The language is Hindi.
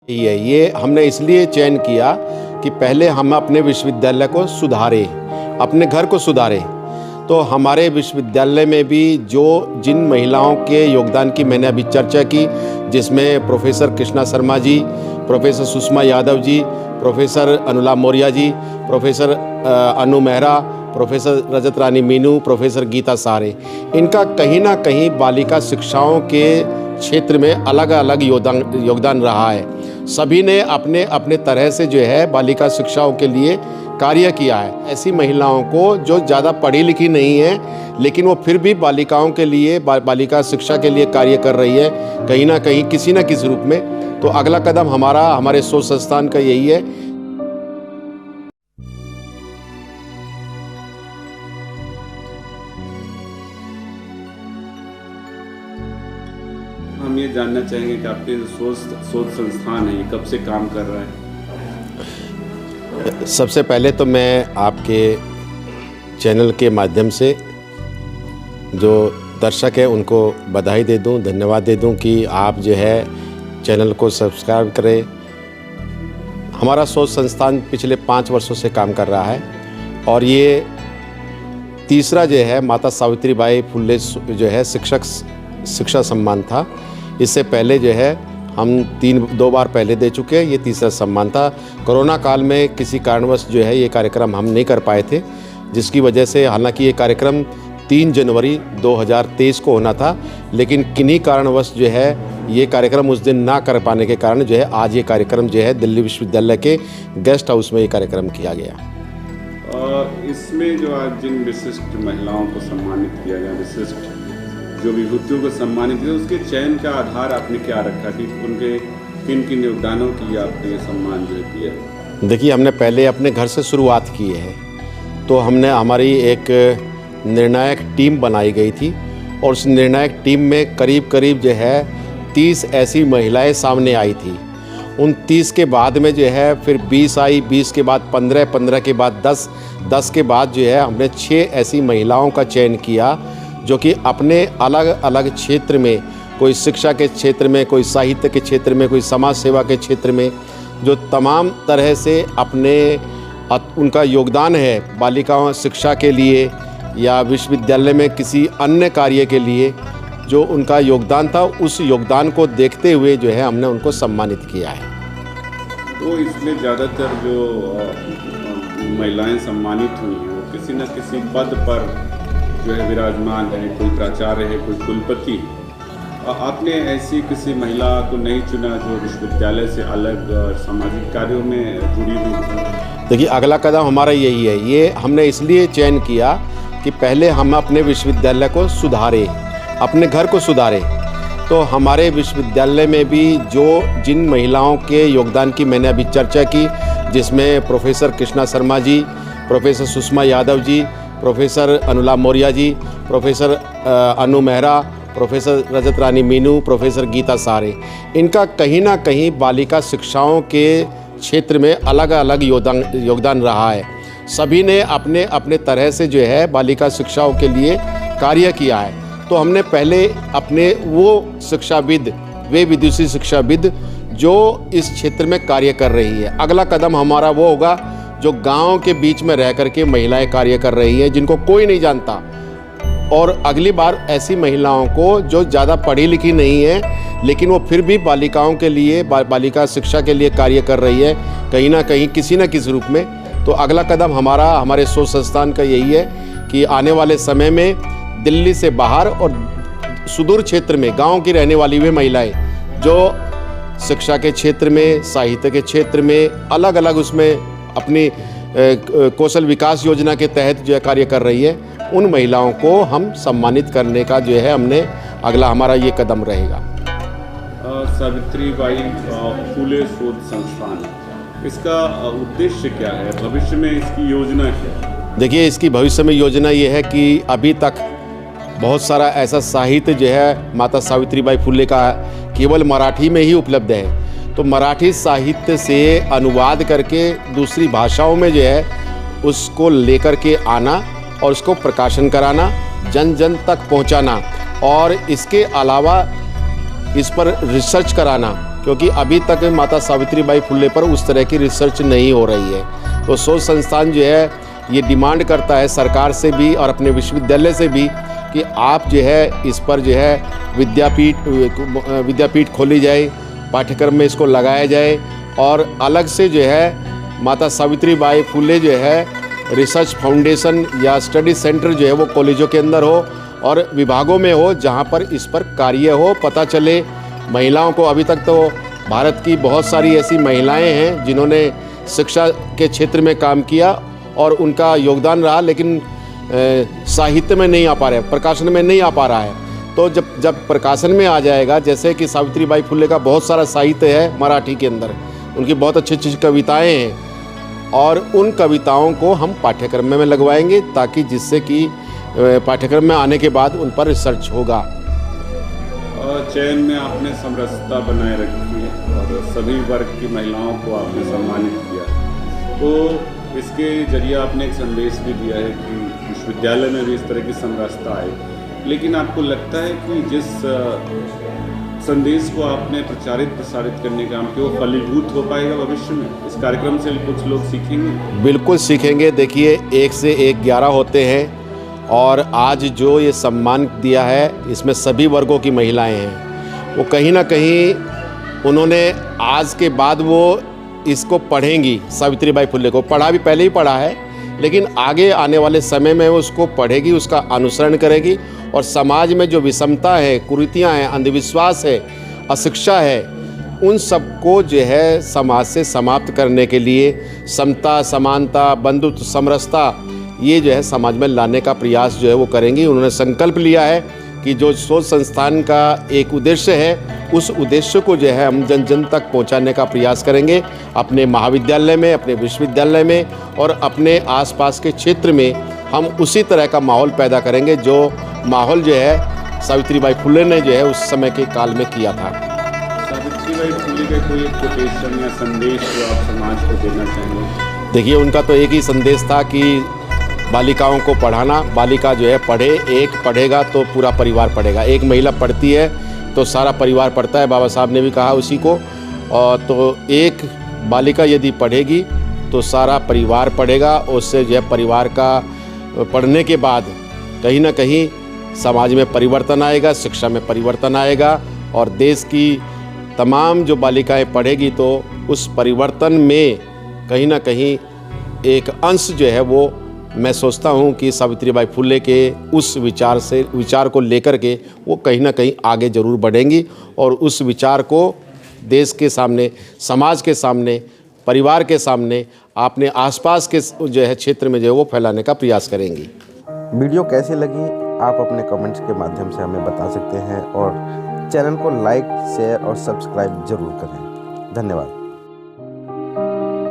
ये हमने इसलिए चयन किया कि पहले हम अपने विश्वविद्यालय को सुधारें, अपने घर को सुधारें। तो हमारे विश्वविद्यालय में भी जिन महिलाओं के योगदान की मैंने अभी चर्चा की, जिसमें professor Krishna Sharma ji, professor Sushma Yadav ji, professor Anula Maurya ji, professor अनु मेहरा, प्रोफेसर रजत रानी मीनू, प्रोफेसर गीता सारे, इनका कहीं ना कहीं बालिका शिक्षाओं के क्षेत्र में अलग अलग योगदान रहा है। सभी ने अपने अपने तरह से बालिका शिक्षाओं के लिए कार्य किया है। ऐसी महिलाओं को जो ज़्यादा पढ़ी लिखी नहीं है, लेकिन वो फिर भी बालिकाओं के लिए बालिका शिक्षा के लिए कार्य कर रही है, कहीं ना कहीं किसी न किसी रूप में। तो अगला कदम हमारे शोध संस्थान का यही है। हम ये जानना चाहेंगे कि आपके शोध संस्थान है, ये कब से काम कर रहा है? सबसे पहले तो मैं आपके चैनल के माध्यम से जो दर्शक है उनको बधाई दे दूं, धन्यवाद दे दूं कि आप चैनल को सब्सक्राइब करें। हमारा शोध संस्थान पिछले 5 वर्षों से काम कर रहा है और ये तीसरा माता सावित्रीबाई फुले शिक्षा सम्मान था। इससे पहले हम 2 बार पहले दे चुके हैं, ये तीसरा सम्मान था। कोरोना काल में किसी कारणवश ये कार्यक्रम हम नहीं कर पाए थे, जिसकी वजह से हालांकि ये कार्यक्रम 3 जनवरी 2023 को होना था, लेकिन किन्हीं कारणवश ये कार्यक्रम उस दिन ना कर पाने के कारण आज ये कार्यक्रम दिल्ली विश्वविद्यालय के गेस्ट हाउस में ये कार्यक्रम किया गया। इसमें जो आज जिन विशिष्ट महिलाओं को सम्मानित किया गया, विशिष्ट जो विभूतियों को सम्मानित किया, उसके चयन का आधार आपने क्या रखा कि उनके किन किन योगदानों की आपने ये सम्मान किया? देखिए, हमने पहले अपने घर से शुरुआत की है। तो हमारी एक निर्णायक टीम बनाई गई थी और उस निर्णायक टीम में करीब 30 ऐसी महिलाएं सामने आई थी। उन 30 के बाद में फिर 20 आई, 20 के बाद 15, 15 के बाद 10, 10 के बाद हमने 6 ऐसी महिलाओं का चयन किया जो कि अपने अलग अलग क्षेत्र में, कोई शिक्षा के क्षेत्र में, कोई साहित्य के क्षेत्र में, कोई समाज सेवा के क्षेत्र में, जो तमाम तरह से उनका योगदान है बालिकाओं शिक्षा के लिए या विश्वविद्यालय में किसी अन्य कार्य के लिए जो उनका योगदान था, उस योगदान को देखते हुए हमने उनको सम्मानित किया है। तो इसमें ज़्यादातर जो महिलाएं सम्मानित हुई हैं वो किसी न किसी पद पर विराजमान है, कोई प्राचार्य है, कोई कुलपति है। आपने ऐसी किसी महिला को नहीं चुना जो विश्वविद्यालय से अलग सामाजिक कार्यों में जुड़ी हुई? देखिए, अगला कदम हमारा यही है। ये हमने इसलिए चयन किया कि पहले हम अपने विश्वविद्यालय को सुधारें, अपने घर को सुधारें। तो हमारे विश्वविद्यालय में भी जिन महिलाओं के योगदान की मैंने अभी चर्चा की, जिसमें professor Krishna Sharma ji, professor Sushma Yadav ji, professor Anula Maurya ji, professor अनु मेहरा, प्रोफेसर रजत रानी मीनू, प्रोफेसर गीता सारे, इनका कहीं ना कहीं बालिका शिक्षाओं के क्षेत्र में अलग अलग योगदान रहा है। सभी ने अपने अपने तरह से बालिका शिक्षाओं के लिए कार्य किया है। तो हमने पहले अपने वो शिक्षाविद, वे विदुषी शिक्षाविद जो इस क्षेत्र में कार्य कर रही है। अगला कदम हमारा वो होगा जो गांव के बीच में रह करके महिलाएं कार्य कर रही हैं, जिनको कोई नहीं जानता। और अगली बार ऐसी महिलाओं को जो ज़्यादा पढ़ी लिखी नहीं है, लेकिन वो फिर भी बालिकाओं के लिए बालिका शिक्षा के लिए कार्य कर रही है, कहीं ना कहीं किसी न किसी रूप में। तो अगला कदम हमारे शोध संस्थान का यही है कि आने वाले समय में दिल्ली से बाहर और सुदूर क्षेत्र में गाँव की रहने वाली वे महिलाएँ जो शिक्षा के क्षेत्र में, साहित्य के क्षेत्र में अलग अलग उसमें अपनी कौशल विकास योजना के तहत कार्य कर रही है, उन महिलाओं को हम सम्मानित करने का हमने अगला हमारा ये कदम रहेगा। सावित्रीबाई फुले शोध संस्थान, इसका उद्देश्य क्या है? भविष्य में इसकी योजना क्या है? देखिए, इसकी भविष्य में योजना ये है कि अभी तक बहुत सारा ऐसा साहित्य माता सावित्रीबाई फुले का केवल मराठी में ही उपलब्ध है। तो मराठी साहित्य से अनुवाद करके दूसरी भाषाओं में उसको लेकर के आना और उसको प्रकाशन कराना, जन जन तक पहुंचाना, और इसके अलावा इस पर रिसर्च कराना, क्योंकि अभी तक माता सावित्रीबाई फुले पर उस तरह की रिसर्च नहीं हो रही है। तो शोध संस्थान जो है ये डिमांड करता है सरकार से भी और अपने विश्वविद्यालय से भी कि आप जो है इस पर जो है विद्यापीठ खोली जाए, पाठ्यक्रम में इसको लगाया जाए और अलग से जो है माता सावित्रीबाई फुले जो है रिसर्च फाउंडेशन या स्टडी सेंटर जो है वो कॉलेजों के अंदर हो और विभागों में हो, जहाँ पर इस पर कार्य हो, पता चले महिलाओं को। अभी तक तो भारत की बहुत सारी ऐसी महिलाएं हैं जिन्होंने शिक्षा के क्षेत्र में काम किया और उनका योगदान रहा, लेकिन साहित्य में नहीं आ पा रहा है, प्रकाशन में नहीं आ पा रहा है। तो जब प्रकाशन में आ जाएगा, जैसे कि सावित्रीबाई फुले का बहुत सारा साहित्य है मराठी के अंदर, उनकी बहुत अच्छी अच्छी कविताएं हैं और उन कविताओं को हम पाठ्यक्रम में लगवाएंगे ताकि जिससे कि पाठ्यक्रम में आने के बाद उन पर रिसर्च होगा। चयन में आपने समरसता बनाए रखी है और सभी वर्ग की महिलाओं को आपने सम्मानित किया, तो इसके जरिए आपने एक संदेश भी दिया है कि विश्वविद्यालय में भी इस तरह की समरसता आए। लेकिन आपको लगता है कि जिस संदेश को आपने प्रचारित प्रसारित करने का काम किया वो फलीभूत हो पाएगा भविष्य में? इस कार्यक्रम से कुछ लोग सीखेंगे? बिल्कुल सीखेंगे। देखिए, 1 से 1 11 होते हैं और आज जो ये सम्मान दिया है इसमें सभी वर्गों की महिलाएं हैं। वो कहीं ना कहीं उन्होंने आज के बाद वो इसको पढ़ेंगी, सावित्रीबाई फुले को पढ़ा भी, पहले ही पढ़ा है, लेकिन आगे आने वाले समय में वो उसको पढ़ेगी, उसका अनुसरण करेगी और समाज में जो विषमता है, कुरीतियाँ हैं, अंधविश्वास है, अशिक्षा है, उन सबको जो है समाज से समाप्त करने के लिए समता, समानता, बंधुत्व, समरसता ये जो है समाज में लाने का प्रयास जो है वो करेंगी। उन्होंने संकल्प लिया है कि जो शोध संस्थान का एक उद्देश्य है उस उद्देश्य को जो है हम जन जन तक पहुंचाने का प्रयास करेंगे, अपने महाविद्यालय में, अपने विश्वविद्यालय में और अपने आसपास के क्षेत्र में हम उसी तरह का माहौल पैदा करेंगे जो माहौल जो है सावित्रीबाई फुले ने जो है उस समय के काल में किया था। सावित्रीबाई फुले का कोई कोटेशन या संदेश जो आप समाज को देना चाहेंगे? देखिए, उनका तो एक ही संदेश था कि बालिकाओं को पढ़ाना, बालिका जो है पढ़े, एक पढ़ेगा तो पूरा परिवार पढ़ेगा, एक महिला पढ़ती है तो सारा परिवार पढ़ता है, बाबा साहब ने भी कहा उसी को। और तो एक बालिका यदि पढ़ेगी तो सारा परिवार पढ़ेगा, उससे जो है परिवार का पढ़ने के बाद कहीं ना कहीं समाज में परिवर्तन आएगा, शिक्षा में परिवर्तन आएगा और देश की तमाम जो बालिकाएं पढ़ेगी तो उस परिवर्तन में कहीं ना कहीं एक अंश जो है वो मैं सोचता हूँ कि सावित्रीबाई फुले के उस विचार को लेकर के वो कहीं ना कहीं आगे ज़रूर बढ़ेंगी और उस विचार को देश के सामने, समाज के सामने, परिवार के सामने, अपने आसपास के जो है क्षेत्र में जो है वो फैलाने का प्रयास करेंगी। वीडियो कैसी लगी आप अपने कमेंट्स के माध्यम से हमें बता सकते हैं और चैनल को लाइक, शेयर और सब्सक्राइब जरूर करें। धन्यवाद।